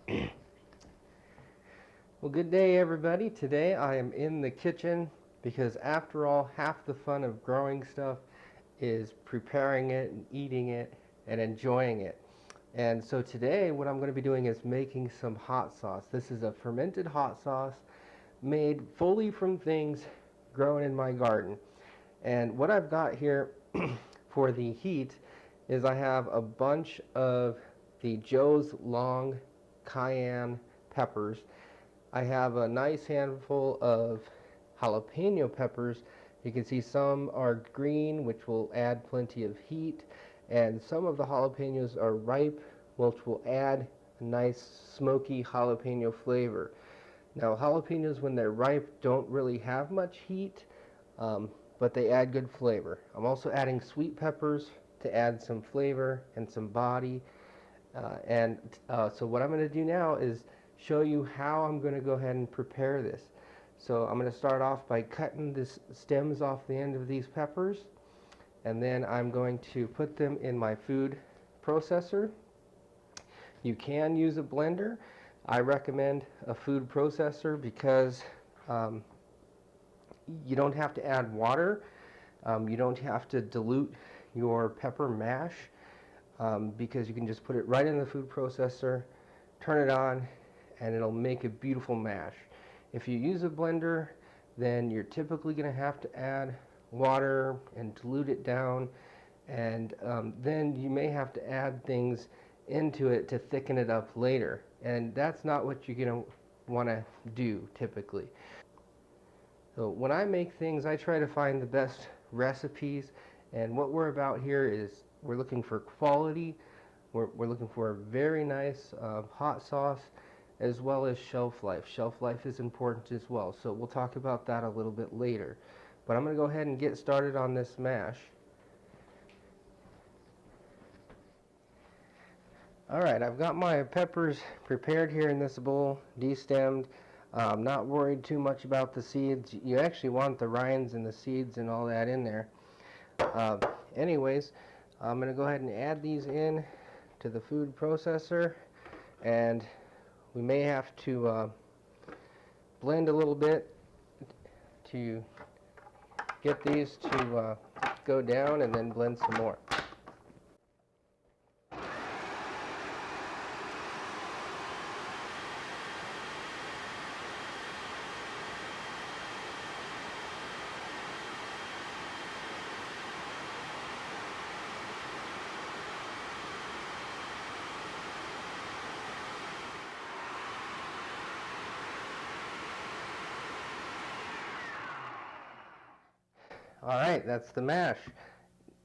Well, good day, everybody. Today I am in the kitchen because, after all, half the fun of growing stuff is preparing it and eating it and enjoying it. And so today, what I'm going to be doing is making some hot sauce. This is a fermented hot sauce made fully from things grown in my garden. And what I've got here for the heat is I have a bunch of the Joe's Long cayenne peppers. I have a nice handful of jalapeno peppers. You can see some are green, which will add plenty of heat, and some of the jalapenos are ripe, which will add a nice smoky jalapeno flavor. Now, jalapenos, when they're ripe, don't really have much heat, but they add good flavor. I'm also adding sweet peppers to add some flavor and some body. So what I'm going to do now is show you how I'm going to go ahead and prepare this. So I'm going to start off by cutting the stems off the end of these peppers, and then I'm going to put them in my food processor. You can use a blender. I recommend a food processor because um, you don't have to add water. You don't have to dilute your pepper mash because you can just put it right in the food processor, turn it on, and it'll make a beautiful mash. If you use a blender, then you're typically going to have to add water and dilute it down, and then you may have to add things into it to thicken it up later, and that's not what you're going to want to do typically. So when I make things, I try to find the best recipes, and what we're about here is we're looking for quality. We're looking for a very nice hot sauce, as well as shelf life. Shelf life is important as well, so we'll talk about that a little bit later. But I'm going to go ahead and get started on this mash. Alright, I've got my peppers prepared here in this bowl, destemmed. I'm not worried too much about the seeds. You actually want the rinds and the seeds and all that in there. Uh, Anyways, I'm going to go ahead and add these in to the food processor, and we may have to blend a little bit to get these to go down, and then blend some more. Alright, that's the mash.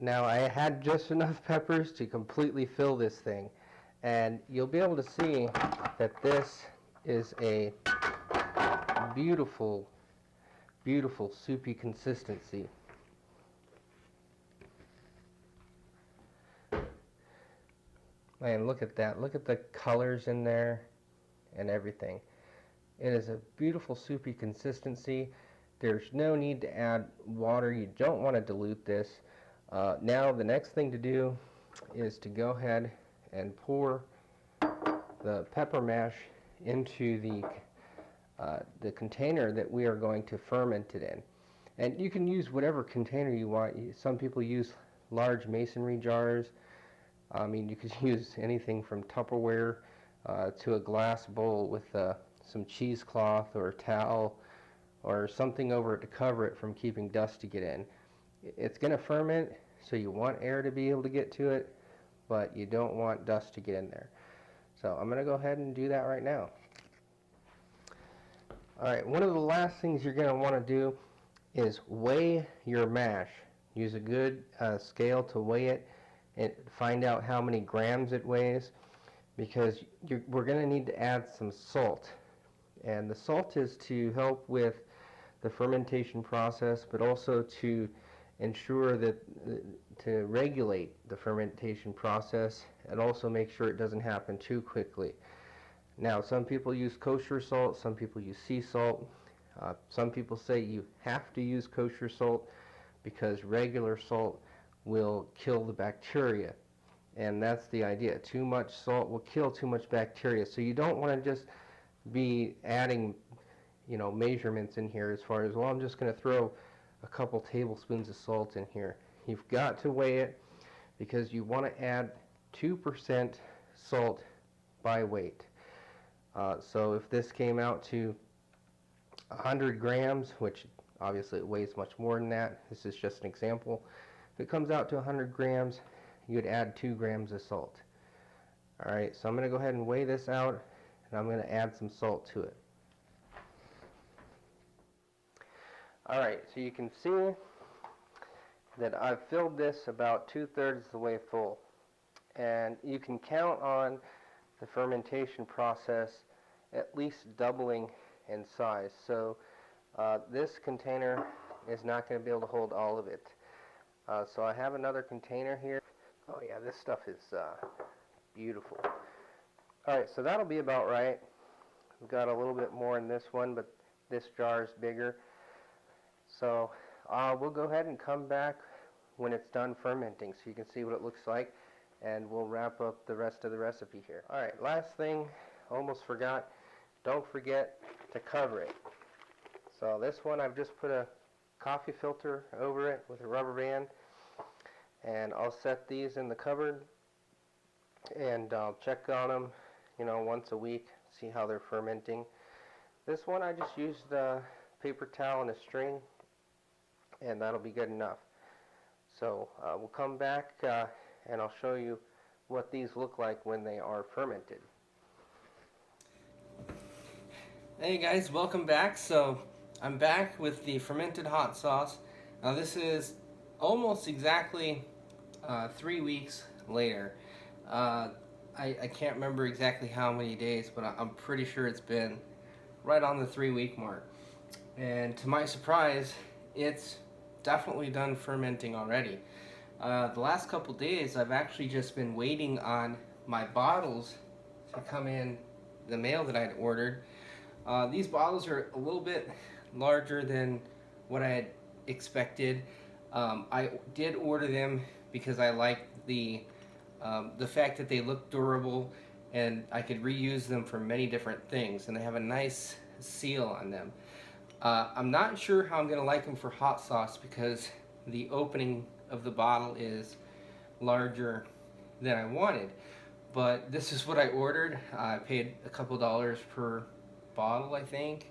Now, I had just enough peppers to completely fill this thing, and you'll be able to see that this is a beautiful, beautiful soupy consistency. Man, look at that. Look at the colors in there and everything. It is a beautiful soupy consistency. There's no need to add water. You don't want to dilute this. Now the next thing to do is to go ahead and pour the pepper mash into the container that we are going to ferment it in. And you can use whatever container you want. Some people use large masonry jars. I mean, you could use anything from Tupperware to a glass bowl with some cheesecloth or a towel or something over it to cover it from keeping dust to get in. It's going to ferment, so you want air to be able to get to it, but you don't want dust to get in there. So I'm going to go ahead and do that right now. Alright, one of the last things you're going to want to do is weigh your mash. Use a good scale to weigh it and find out how many grams it weighs, because we're going to need to add some salt. And the salt is to help with the fermentation process, but also to ensure that to regulate the fermentation process, and also make sure it doesn't happen too quickly. Now, some people use kosher salt, some people use sea salt. Some people say you have to use kosher salt because regular salt will kill the bacteria. and that's the idea. Too much salt will kill too much bacteria, so you don't want to just be adding, measurements in here as far as, well, I'm just going to throw a couple tablespoons of salt in here. You've got to weigh it, because you want to add 2% salt by weight. So if this came out to 100 grams, which obviously it weighs much more than that, this is just an example. If it comes out to 100 grams, you'd add 2 grams of salt. Alright, so I'm going to go ahead and weigh this out, and I'm going to add some salt to it. Alright, so you can see that I've filled this about 2/3 of the way full. And you can count on the fermentation process at least doubling in size. So this container is not going to be able to hold all of it. So I have another container here. Oh yeah, this stuff is beautiful. Alright, so that'll be about right. We've got a little bit more in this one, but this jar is bigger. So we'll go ahead and come back when it's done fermenting so you can see what it looks like, and we'll wrap up the rest of the recipe here. Alright, last thing, almost forgot, don't forget to cover it. So this one, I've just put a coffee filter over it with a rubber band, and I'll set these in the cupboard, and I'll check on them, once a week, see how they're fermenting. This one, I just used a paper towel and a string, and that'll be good enough. So we'll come back and I'll show you what these look like when they are fermented. Hey guys, welcome back. So I'm back with the fermented hot sauce. Now this is almost exactly 3 weeks later. I can't remember exactly how many days, but I'm pretty sure it's been right on the 3-week mark. And to my surprise, it's definitely done fermenting already. The last couple days I've actually just been waiting on my bottles to come in the mail that I had ordered. These bottles are a little bit larger than what I had expected. I did order them because I liked the fact that they look durable and I could reuse them for many different things, and they have a nice seal on them. I'm not sure how I'm going to like them for hot sauce because the opening of the bottle is larger than I wanted. But this is what I ordered. I paid a couple dollars per bottle, I think.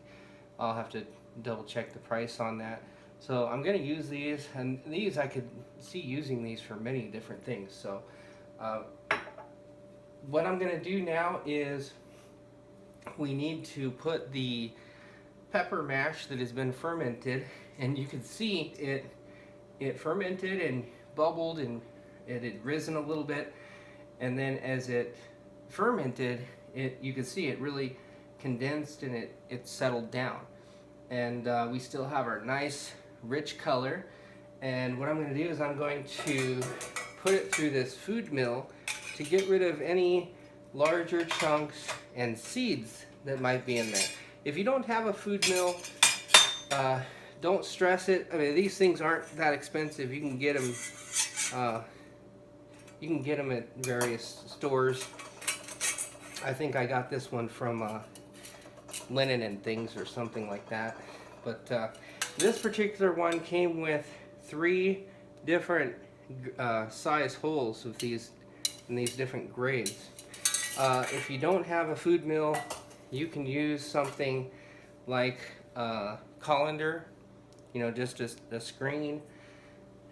I'll have to double check the price on that. So I'm going to use these, and these I could see using these for many different things. So what I'm going to do now is we need to put the pepper mash that has been fermented, and you can see it fermented and bubbled, and it had risen a little bit, and then as it fermented, you can see it really condensed and it settled down, and we still have our nice rich color. And what I'm going to do is I'm going to put it through this food mill to get rid of any larger chunks and seeds that might be in there. If you don't have a food mill, don't stress it. I mean, these things aren't that expensive. You can get them. You can get them at various stores. I think I got this one from Linen and Things or something like that. But this particular one came with 3 different size holes of these in these different grades. If you don't have a food mill, you can use something like colander, just a screen.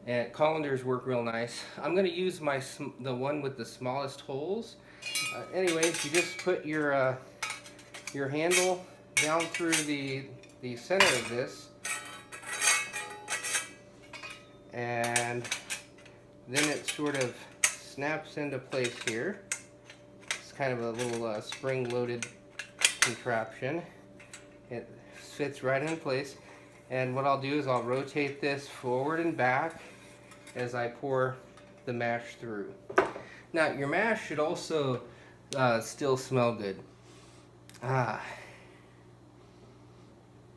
And colanders work real nice. I'm going to use the one with the smallest holes. Anyways, you just put your handle down through the center of this, and then it sort of snaps into place here. It's kind of a little spring-loaded contraption. It fits right in place, and what I'll do is I'll rotate this forward and back as I pour the mash through. Now your mash should also still smell good.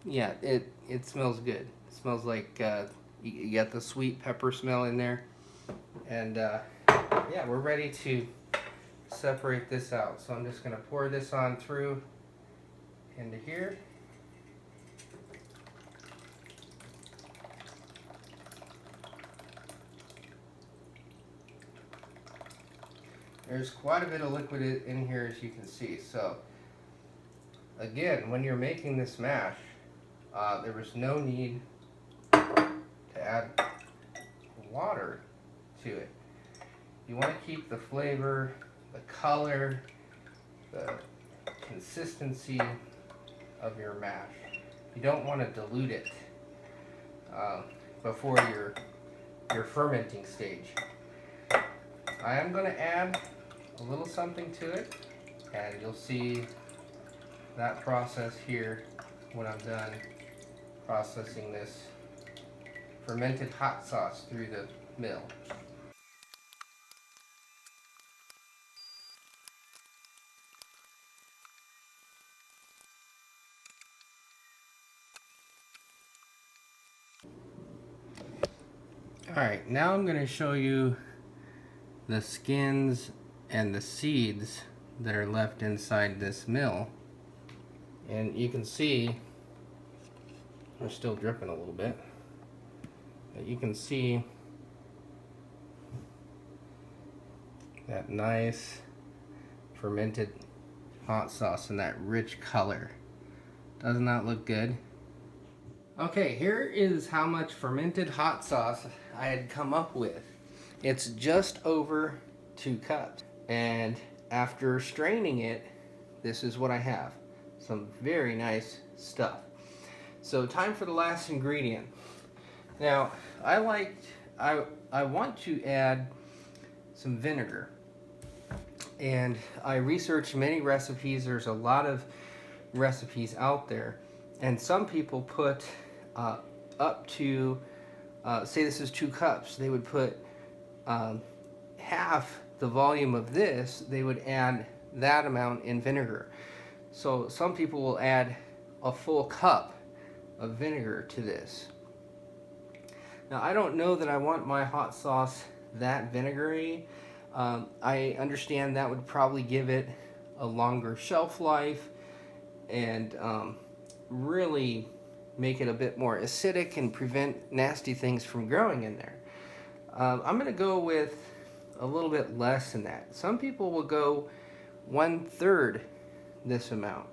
Yeah, it smells good. It smells like you got the sweet pepper smell in there, and yeah, we're ready to separate this out. So I'm just going to pour this on through into here. There's quite a bit of liquid in here, as you can see. So again, when you're making this mash, there was no need to add water to it. You want to keep the flavor, the color, the consistency of your mash. You don't want to dilute it before your fermenting stage. I am going to add a little something to it, and you'll see that process here when I'm done processing this fermented hot sauce through the mill. Alright, now I'm going to show you the skins and the seeds that are left inside this mill. And you can see they're still dripping a little bit, but you can see that nice fermented hot sauce and that rich color. Doesn't that look good? Okay, here is how much fermented hot sauce I had come up with. It's just over 2 cups. And after straining it, this is what I have. Some very nice stuff. So time for the last ingredient. Now, I want to add some vinegar. And I researched many recipes. There's a lot of recipes out there. And some people put up to, say this is 2 cups, they would put half the volume of this, they would add that amount in vinegar. So some people will add a full cup of vinegar to this. Now I don't know that I want my hot sauce that vinegary. I understand that would probably give it a longer shelf life and really make it a bit more acidic and prevent nasty things from growing in there. I'm going to go with a little bit less than that. Some people will go 1/3 this amount.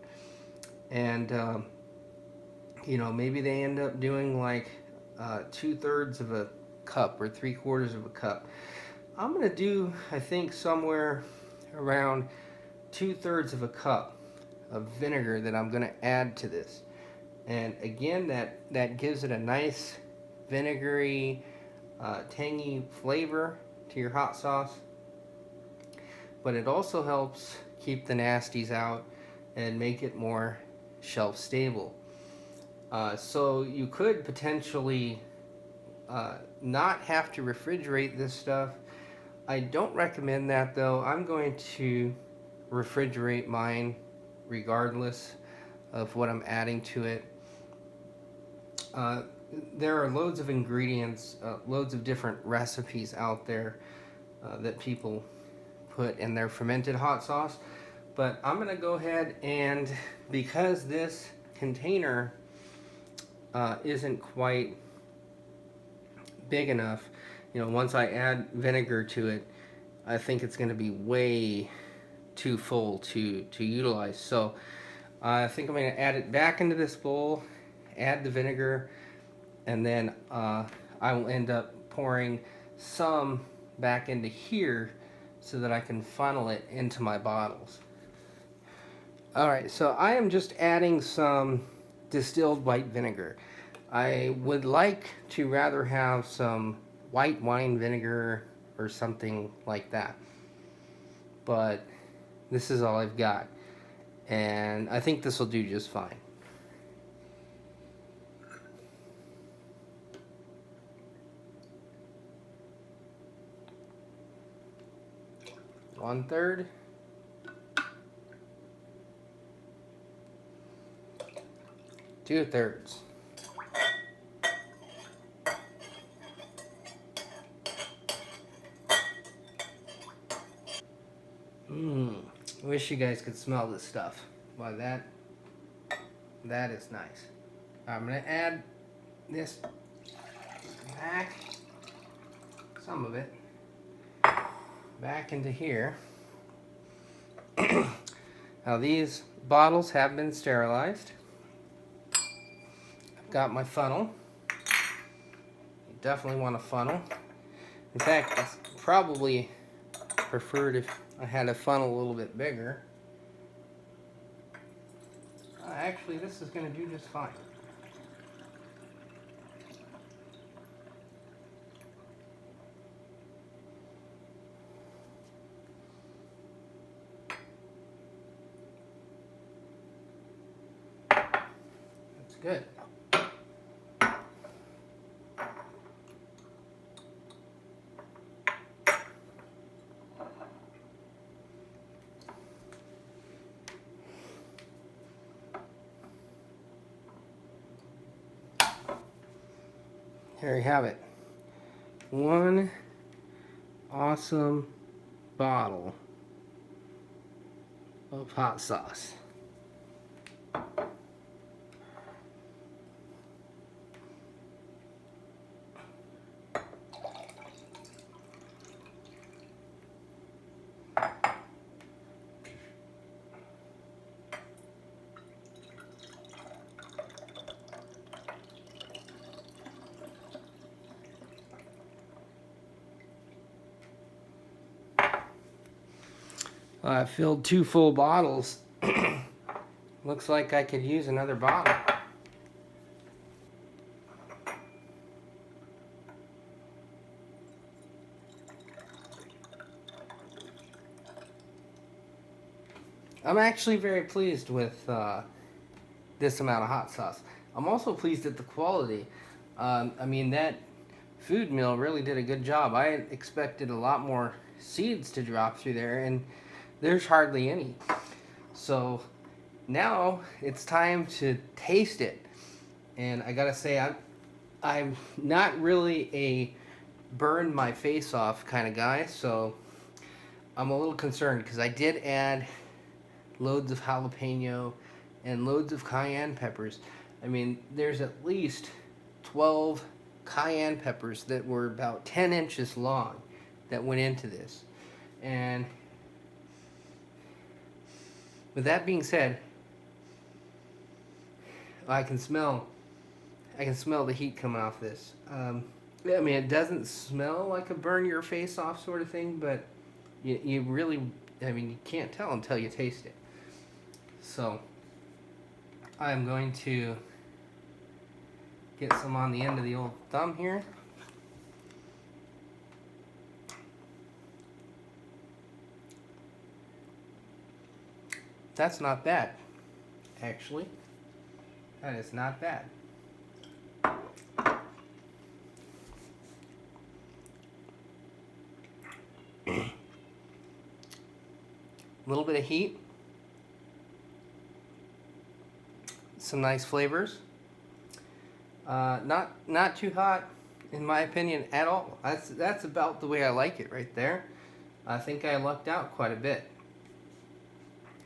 And, you know, maybe they end up doing like 2/3 of a cup or 3/4 of a cup. I'm going to do, I think, somewhere around 2/3 of a cup of vinegar that I'm going to add to this. And again, that gives it a nice vinegary, tangy flavor to your hot sauce. But it also helps keep the nasties out and make it more shelf stable. So you could potentially not have to refrigerate this stuff. I don't recommend that though. I'm going to refrigerate mine regardless of what I'm adding to it. There are loads of ingredients, loads of different recipes out there that people put in their fermented hot sauce. But I'm going to go ahead and, because this container isn't quite big enough, you know, once I add vinegar to it, I think it's going to be way too full to utilize. So I think I'm going to add it back into this bowl, add the vinegar, and then I will end up pouring some back into here so that I can funnel it into my bottles. Alright, so I am just adding some distilled white vinegar. I would like to rather have some white wine vinegar or something like that. But this is all I've got. And I think this will do just fine. One-third. 2/3. I wish you guys could smell this stuff. Well, that is nice. I'm gonna add this back, some of it, back into here. Now these bottles have been sterilized. I've got my funnel. You definitely want a funnel. In fact, it's probably preferred if I had a funnel a little bit bigger. Actually, this is going to do just fine. That's good. There you have it. One awesome bottle of hot sauce. I filled 2 full bottles. Looks like I could use another bottle. I'm actually very pleased with this amount of hot sauce. I'm also pleased at the quality. I mean, that food mill really did a good job. I expected a lot more seeds to drop through there, and there's hardly any. So now it's time to taste it. And I gotta say, I'm not really a burn my face off kind of guy, so I'm a little concerned because I did add loads of jalapeno and loads of cayenne peppers. I mean, there's at least 12 cayenne peppers that were about 10 inches long that went into this. And with that being said, I can smell the heat coming off this. I mean, it doesn't smell like a burn your face off sort of thing, but you really, I mean, you can't tell until you taste it. So I'm going to get some on the end of the old thumb here. That's not bad, actually. That is not bad. A little bit of heat. Some nice flavors. Not too hot, in my opinion, at all. That's about the way I like it right there. I think I lucked out quite a bit.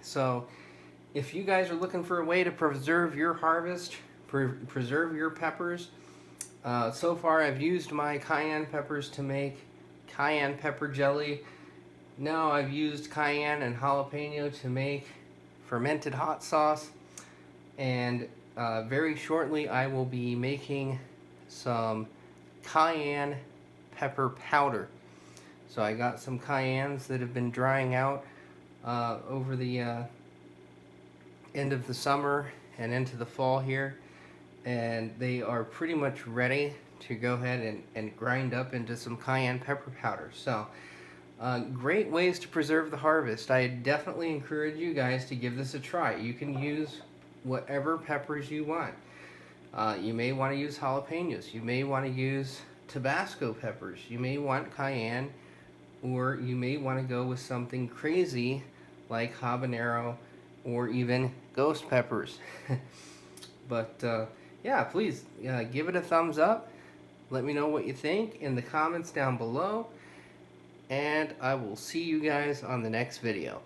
So, if you guys are looking for a way to preserve your harvest, preserve your peppers, so far I've used my cayenne peppers to make cayenne pepper jelly. Now I've used cayenne and jalapeno to make fermented hot sauce. And very shortly I will be making some cayenne pepper powder. So I got some cayennes that have been drying out over the end of the summer and into the fall here, and they are pretty much ready to go ahead and grind up into some cayenne pepper powder. So great ways to preserve the harvest. I definitely encourage you guys to give this a try. You can use whatever peppers you want. You may want to use jalapenos, you may want to use Tabasco peppers, you may want cayenne, or you may want to go with something crazy like habanero or even ghost peppers. But yeah, please give it a thumbs up. Let me know what you think in the comments down below. and I will see you guys on the next video.